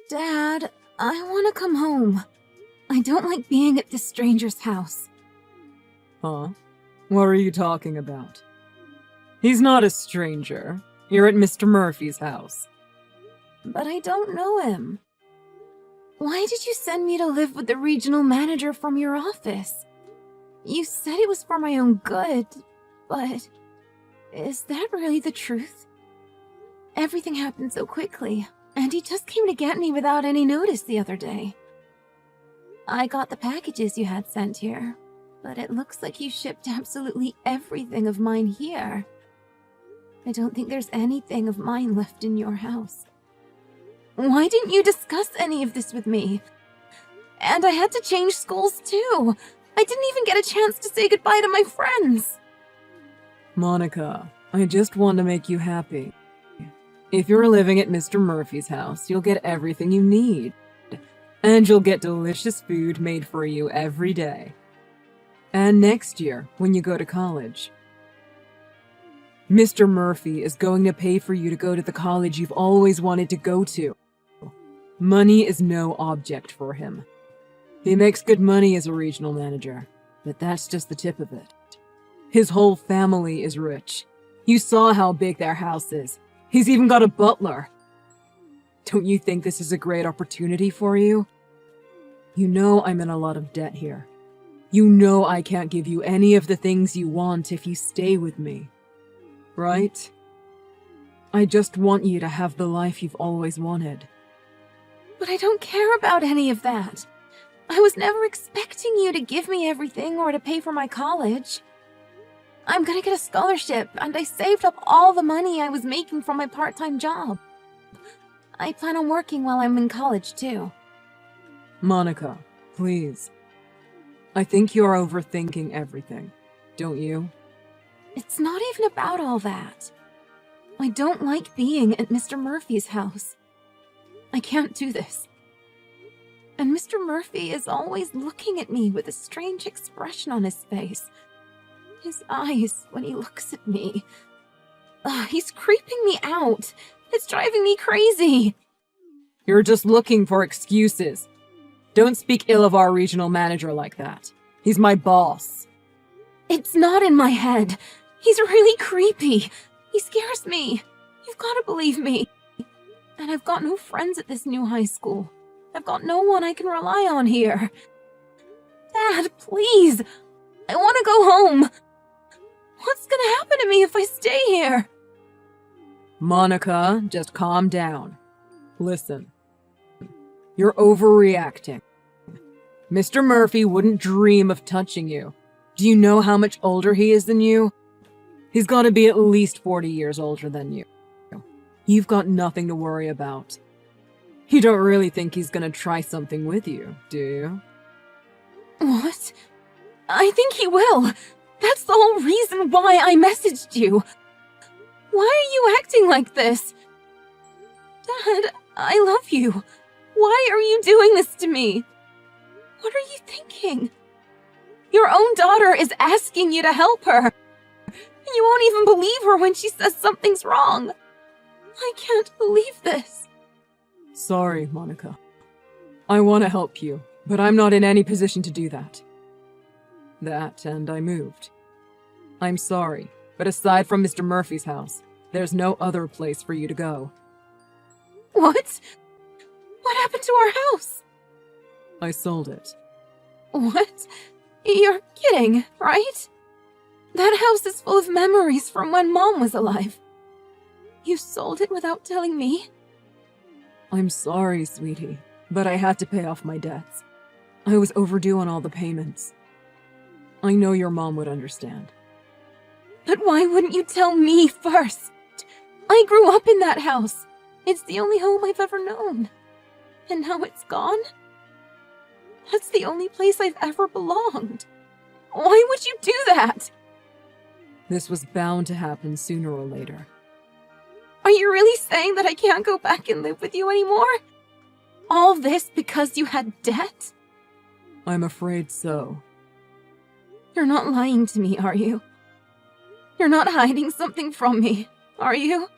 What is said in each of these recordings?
Dad, I want to come home. I don't like being at this stranger's house. Huh? What are you talking about? He's not a stranger. You're at Mr. Murphy's house. But I don't know him. Why did you send me to live with the regional manager from your office? You said it was for my own good, but is that really the truth? Everything happened so quickly, and he just came to get me without any notice the other day. I got the packages you had sent here, but it looks like you shipped absolutely everything of mine here. I don't think there's anything of mine left in your house. Why didn't you discuss any of this with me? And I had to change schools too. I didn't even get a chance to say goodbye to my friends. Monica, I just want to make you happy. If you're living at Mr. Murphy's house, you'll get everything you need. And you'll get delicious food made for you every day. And next year, when you go to college, Mr. Murphy is going to pay for you to go to the college you've always wanted to go to. Money is no object for him. He makes good money as a regional manager, but that's just the tip of it. His whole family is rich. You saw how big their house is. He's even got a butler. Don't you think this is a great opportunity for you? You know I'm in a lot of debt here. You know I can't give you any of the things you want if you stay with me. Right? I just want you to have the life you've always wanted. But I don't care about any of that. I was never expecting you to give me everything or to pay for my college. I'm gonna get a scholarship, and I saved up all the money I was making from my part-time job. I plan on working while I'm in college, too. Monica, please. I think you're overthinking everything, don't you? It's not even about all that. I don't like being at Mr. Murphy's house. I can't do this. And Mr. Murphy is always looking at me with a strange expression on his face. His eyes when he looks at me. He's creeping me out. It's driving me crazy. You're just looking for excuses. Don't speak ill of our regional manager like that. He's my boss. It's not in my head. He's really creepy. He scares me. You've got to believe me. And I've got no friends at this new high school. I've got no one I can rely on here. Dad, please. I want to go home. What's gonna happen to me if I stay here? Monica, just calm down. Listen. You're overreacting. Mr. Murphy wouldn't dream of touching you. Do you know how much older he is than you? He's got to be at least 40 years older than you. You've got nothing to worry about. You don't really think he's gonna try something with you, do you? What? I think he will. That's the whole reason why I messaged you. Why are you acting like this? Dad, I love you. Why are you doing this to me? What are you thinking? Your own daughter is asking you to help her. You won't even believe her when she says something's wrong. I can't believe this. Sorry, Monica. I want to help you, but I'm not in any position to do that. And I moved. I'm sorry, but aside from Mr. Murphy's house, there's no other place for you to go. What? What happened to our house? I sold it. What? You're kidding, right? That house is full of memories from when Mom was alive. You sold it without telling me? I'm sorry, sweetie, but I had to pay off my debts. I was overdue on all the payments. I know your mom would understand. But why wouldn't you tell me first? I grew up in that house. It's the only home I've ever known. And now it's gone? That's the only place I've ever belonged. Why would you do that? This was bound to happen sooner or later. Are you really saying that I can't go back and live with you anymore? All this because you had debt? I'm afraid so. You're not lying to me, are you? You're not hiding something from me, are you?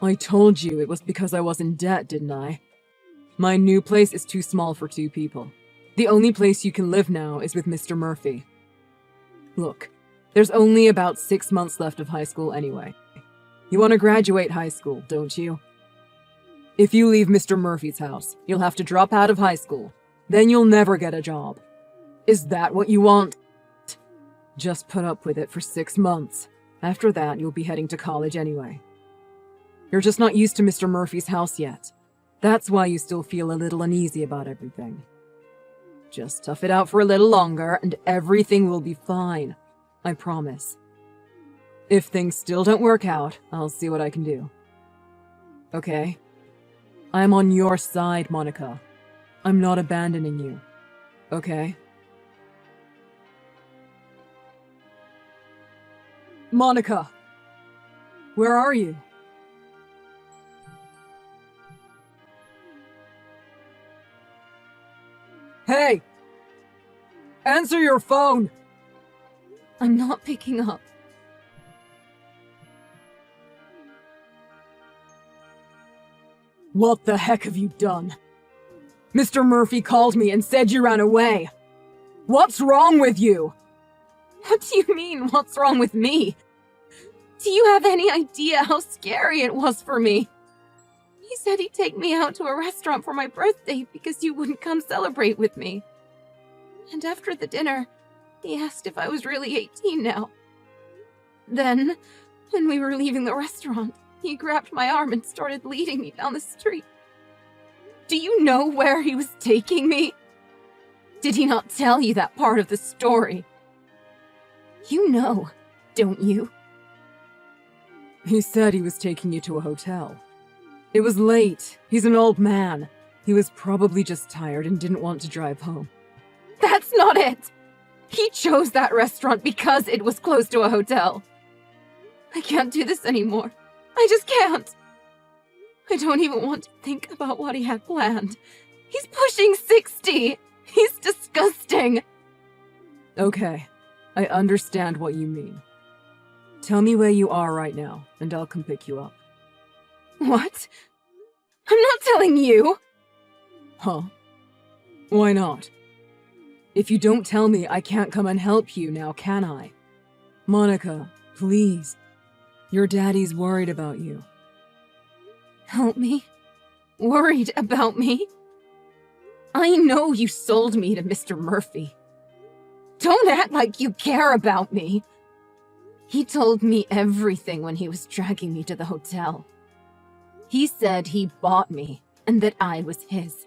I told you it was because I was in debt, didn't I? My new place is too small for 2 people. The only place you can live now is with Mr. Murphy. Look, there's only about 6 months left of high school anyway. You want to graduate high school, don't you? If you leave Mr. Murphy's house, you'll have to drop out of high school. Then you'll never get a job. Is that what you want? Just put up with it for 6 months. After that, you'll be heading to college anyway. You're just not used to Mr. Murphy's house yet. That's why you still feel a little uneasy about everything. Just tough it out for a little longer and everything will be fine. I promise. If things still don't work out, I'll see what I can do. Okay? I'm on your side, Monica. I'm not abandoning you. Okay? Monica! Where are you? Hey! Answer your phone! I'm not picking up. What the heck have you done? Mr. Murphy called me and said you ran away. What's wrong with you? What do you mean, what's wrong with me? Do you have any idea how scary it was for me? He said he'd take me out to a restaurant for my birthday because you wouldn't come celebrate with me. And after the dinner, he asked if I was really 18 now. Then, when we were leaving the restaurant, he grabbed my arm and started leading me down the street. Do you know where he was taking me? Did he not tell you that part of the story? You know, don't you? He said he was taking you to a hotel. It was late. He's an old man. He was probably just tired and didn't want to drive home. That's not it! He chose that restaurant because it was close to a hotel. I can't do this anymore. I just can't. I don't even want to think about what he had planned. He's pushing 60. He's disgusting. Okay, I understand what you mean. Tell me where you are right now, and I'll come pick you up. What? I'm not telling you. Huh? Why not? If you don't tell me, I can't come and help you now, can I? Monica, please. Your daddy's worried about you. Help me? Worried about me? I know you sold me to Mr. Murphy. Don't act like you care about me. He told me everything when he was dragging me to the hotel. He said he bought me and that I was his.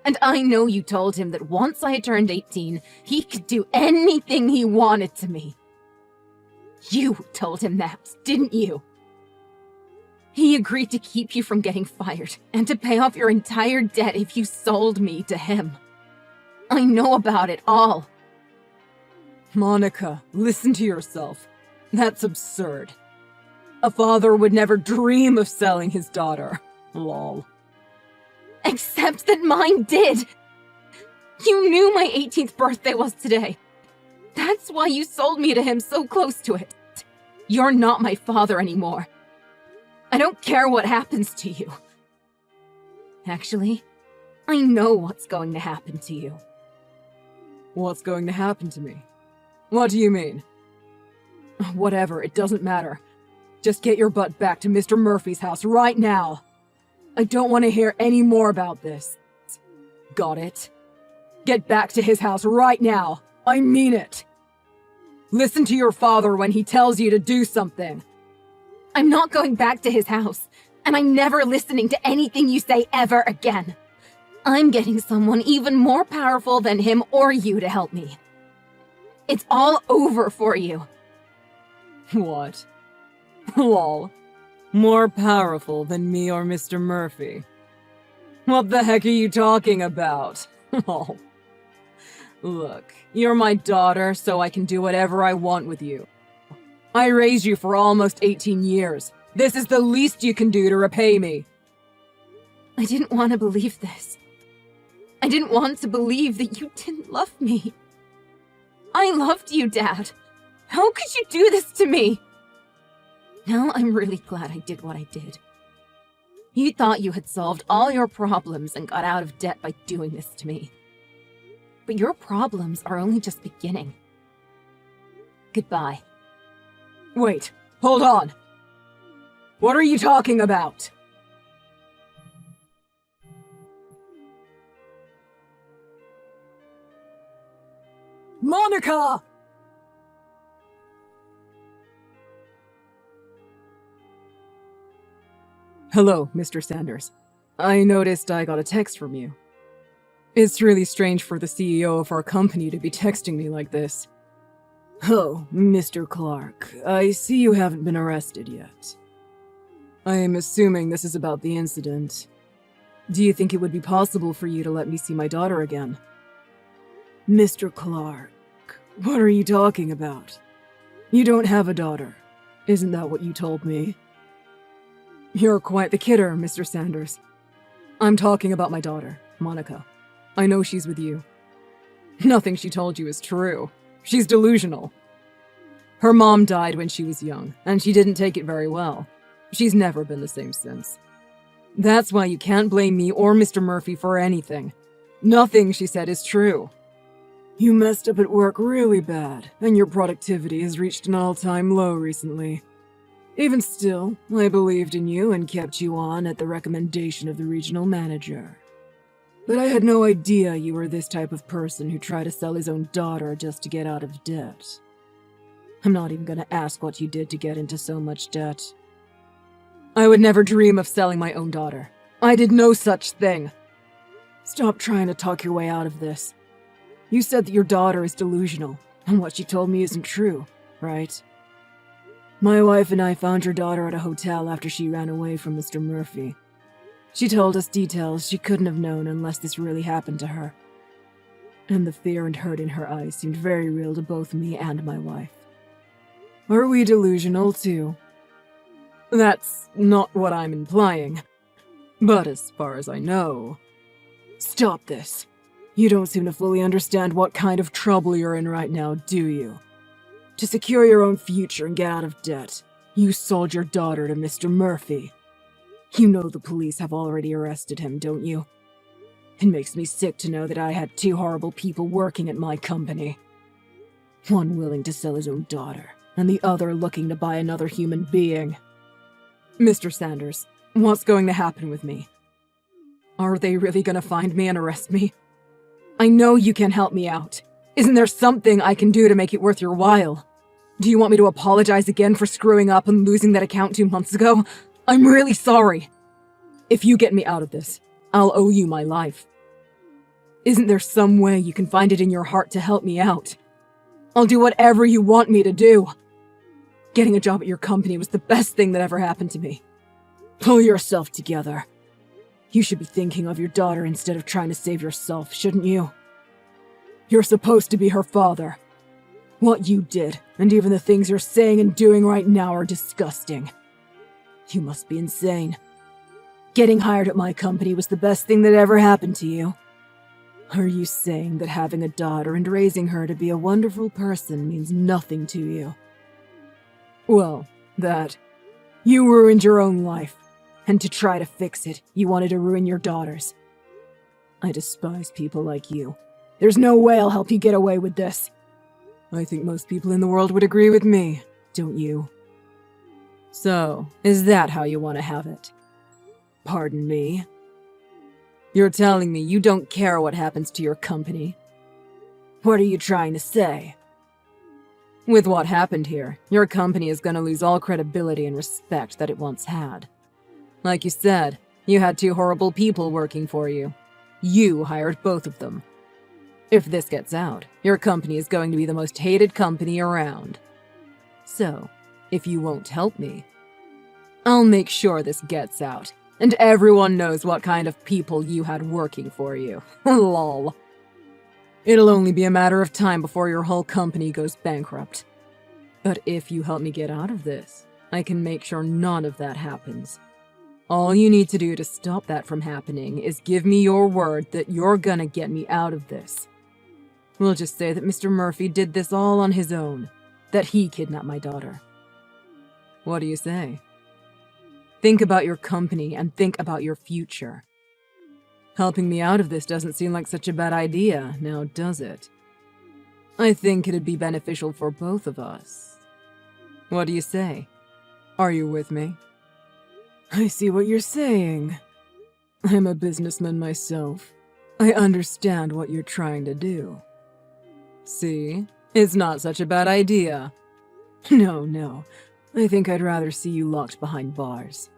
And I know you told him that once I turned 18, he could do anything he wanted to me. You told him that, didn't you? He agreed to keep you from getting fired and to pay off your entire debt if you sold me to him. I know about it all. Monica, listen to yourself. That's absurd. A father would never dream of selling his daughter. Lol. Except that mine did. You knew my 18th birthday was today. That's why you sold me to him so close to it. You're not my father anymore. I don't care what happens to you. Actually, I know what's going to happen to you. What's going to happen to me? What do you mean? Whatever, it doesn't matter. Just get your butt back to Mr. Murphy's house right now. I don't want to hear any more about this. Got it? Get back to his house right now. I mean it. Listen to your father when he tells you to do something. I'm not going back to his house, and I'm never listening to anything you say ever again. I'm getting someone even more powerful than him or you to help me. It's all over for you. What? Lol. More powerful than me or Mr. Murphy. What the heck are you talking about? Oh. Look, you're my daughter, so I can do whatever I want with you. I raised you for almost 18 years. This is the least you can do to repay me. I didn't want to believe this. I didn't want to believe that you didn't love me. I loved you, Dad. How could you do this to me? Now I'm really glad I did what I did. You thought you had solved all your problems and got out of debt by doing this to me. But your problems are only just beginning. Goodbye. Wait, hold on. What are you talking about? Monica! Hello, Mr. Sanders. I noticed I got a text from you. It's really strange for the CEO of our company to be texting me like this. Oh, Mr. Clark, I see you haven't been arrested yet. I am assuming this is about the incident. Do you think it would be possible for you to let me see my daughter again? Mr. Clark, what are you talking about? You don't have a daughter. Isn't that what you told me? You're quite the kidder, Mr. Sanders. I'm talking about my daughter, Monica. I know she's with you. Nothing she told you is true. She's delusional. Her mom died when she was young, and she didn't take it very well. She's never been the same since. That's why you can't blame me or Mr. Murphy for anything. Nothing she said is true. You messed up at work really bad, and your productivity has reached an all-time low recently. Even still, I believed in you and kept you on at the recommendation of the regional manager. But I had no idea you were this type of person who tried to sell his own daughter just to get out of debt. I'm not even gonna ask what you did to get into so much debt. I would never dream of selling my own daughter. I did no such thing. Stop trying to talk your way out of this. You said that your daughter is delusional, and what she told me isn't true, right? My wife and I found your daughter at a hotel after she ran away from Mr. Murphy. She told us details she couldn't have known unless this really happened to her. And the fear and hurt in her eyes seemed very real to both me and my wife. Are we delusional too? That's not what I'm implying. But as far as I know... Stop this. You don't seem to fully understand what kind of trouble you're in right now, do you? To secure your own future and get out of debt, you sold your daughter to Mr. Murphy. You know the police have already arrested him, don't you? It makes me sick to know that I had two horrible people working at my company. One willing to sell his own daughter, and the other looking to buy another human being. Mr. Sanders, what's going to happen with me? Are they really going to find me and arrest me? I know you can help me out. Isn't there something I can do to make it worth your while? Do you want me to apologize again for screwing up and losing that account 2 months ago? I'm really sorry. If you get me out of this, I'll owe you my life. Isn't there some way you can find it in your heart to help me out? I'll do whatever you want me to do. Getting a job at your company was the best thing that ever happened to me. Pull yourself together. You should be thinking of your daughter instead of trying to save yourself, shouldn't you? You're supposed to be her father. What you did, and even the things you're saying and doing right now are disgusting. You must be insane. Getting hired at my company was the best thing that ever happened to you. Are you saying that having a daughter and raising her to be a wonderful person means nothing to you? Well, that. You ruined your own life, and to try to fix it, you wanted to ruin your daughter's. I despise people like you. There's no way I'll help you get away with this. I think most people in the world would agree with me, don't you? So, is that how you want to have it? Pardon me? You're telling me you don't care what happens to your company? What are you trying to say? With what happened here, your company is going to lose all credibility and respect that it once had. Like you said, you had two horrible people working for you. You hired both of them. If this gets out, your company is going to be the most hated company around. So, if you won't help me, I'll make sure this gets out, and everyone knows what kind of people you had working for you. Lol. It'll only be a matter of time before your whole company goes bankrupt. But if you help me get out of this, I can make sure none of that happens. All you need to do to stop that from happening is give me your word that you're gonna get me out of this. We'll just say that Mr. Murphy did this all on his own, that he kidnapped my daughter. What do you say? Think about your company and think about your future. Helping me out of this doesn't seem like such a bad idea, now does it? I think it'd be beneficial for both of us. What do you say? Are you with me? I see what you're saying. I'm a businessman myself. I understand what you're trying to do. See? It's not such a bad idea. No. I think I'd rather see you locked behind bars.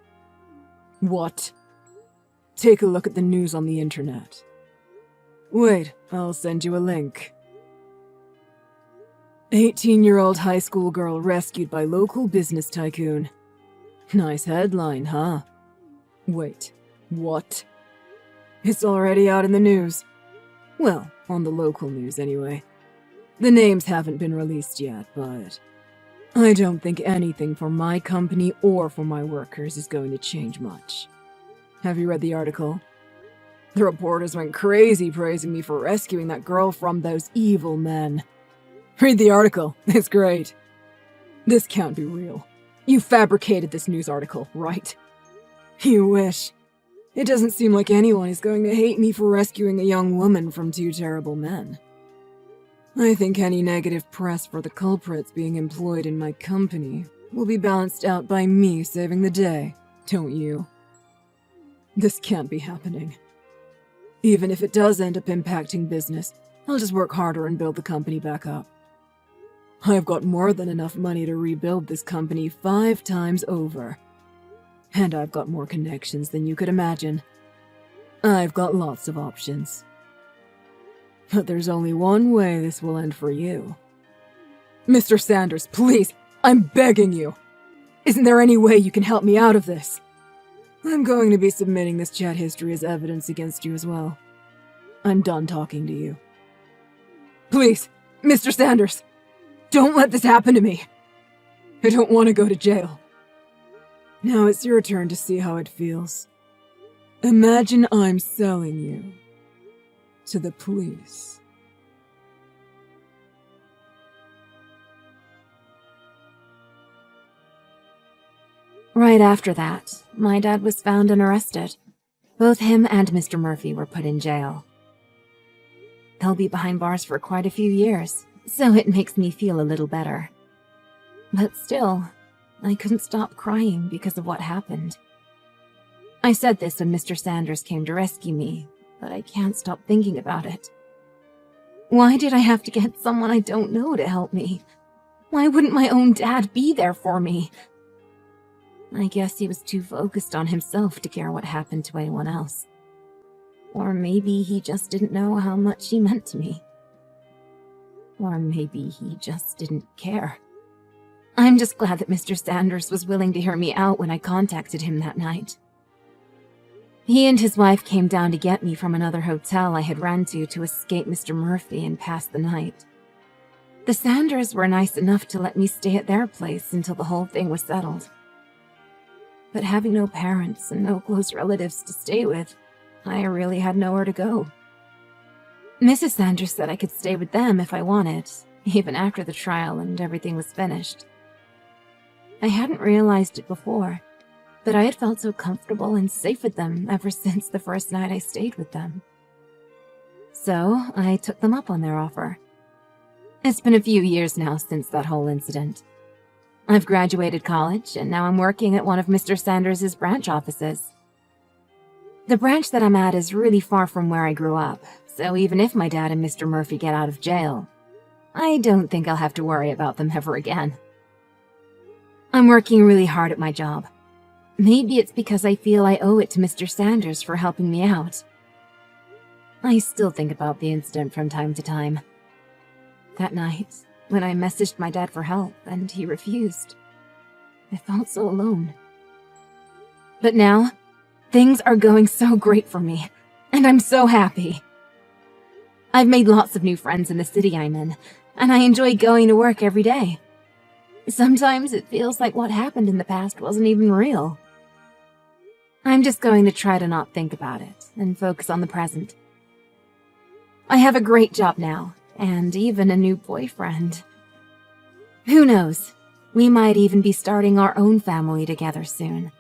What? Take a look at the news on the internet. Wait, I'll send you a link. 18-year-old high school girl rescued by local business tycoon. Nice headline, huh? Wait, what? It's already out in the news. Well, on the local news anyway. The names haven't been released yet, but I don't think anything for my company or for my workers is going to change much. Have you read the article? The reporters went crazy praising me for rescuing that girl from those evil men. Read the article. It's great. This can't be real. You fabricated this news article, right? You wish. It doesn't seem like anyone is going to hate me for rescuing a young woman from two terrible men. I think any negative press for the culprits being employed in my company will be balanced out by me saving the day, don't you? This can't be happening. Even if it does end up impacting business, I'll just work harder and build the company back up. I've got more than enough money to rebuild this company 5 times over. And I've got more connections than you could imagine. I've got lots of options. But there's only one way this will end for you. Mr. Sanders, please, I'm begging you. Isn't there any way you can help me out of this? I'm going to be submitting this chat history as evidence against you as well. I'm done talking to you. Please, Mr. Sanders, don't let this happen to me. I don't want to go to jail. Now it's your turn to see how it feels. Imagine I'm selling you to the police. Right after that, my dad was found and arrested. Both him and Mr. Murphy were put in jail. They'll be behind bars for quite a few years, so it makes me feel a little better. But still, I couldn't stop crying because of what happened. I said this when Mr. Sanders came to rescue me, but I can't stop thinking about it. Why did I have to get someone I don't know to help me? Why wouldn't my own dad be there for me? I guess he was too focused on himself to care what happened to anyone else. Or maybe he just didn't know how much he meant to me. Or maybe he just didn't care. I'm just glad that Mr. Sanders was willing to hear me out when I contacted him that night. He and his wife came down to get me from another hotel I had run to escape Mr. Murphy and pass the night. The Sanders were nice enough to let me stay at their place until the whole thing was settled. But having no parents and no close relatives to stay with, I really had nowhere to go. Mrs. Sanders said I could stay with them if I wanted, even after the trial and everything was finished. I hadn't realized it before, but I had felt so comfortable and safe with them ever since the first night I stayed with them. So I took them up on their offer. It's been a few years now since that whole incident. I've graduated college, and now I'm working at one of Mr. Sanders' branch offices. The branch that I'm at is really far from where I grew up, so even if my dad and Mr. Murphy get out of jail, I don't think I'll have to worry about them ever again. I'm working really hard at my job. Maybe it's because I feel I owe it to Mr. Sanders for helping me out. I still think about the incident from time to time. That night, when I messaged my dad for help and he refused, I felt so alone. But now, things are going so great for me, and I'm so happy. I've made lots of new friends in the city I'm in, and I enjoy going to work every day. Sometimes it feels like what happened in the past wasn't even real. I'm just going to try to not think about it and focus on the present. I have a great job now, and even a new boyfriend. Who knows? We might even be starting our own family together soon.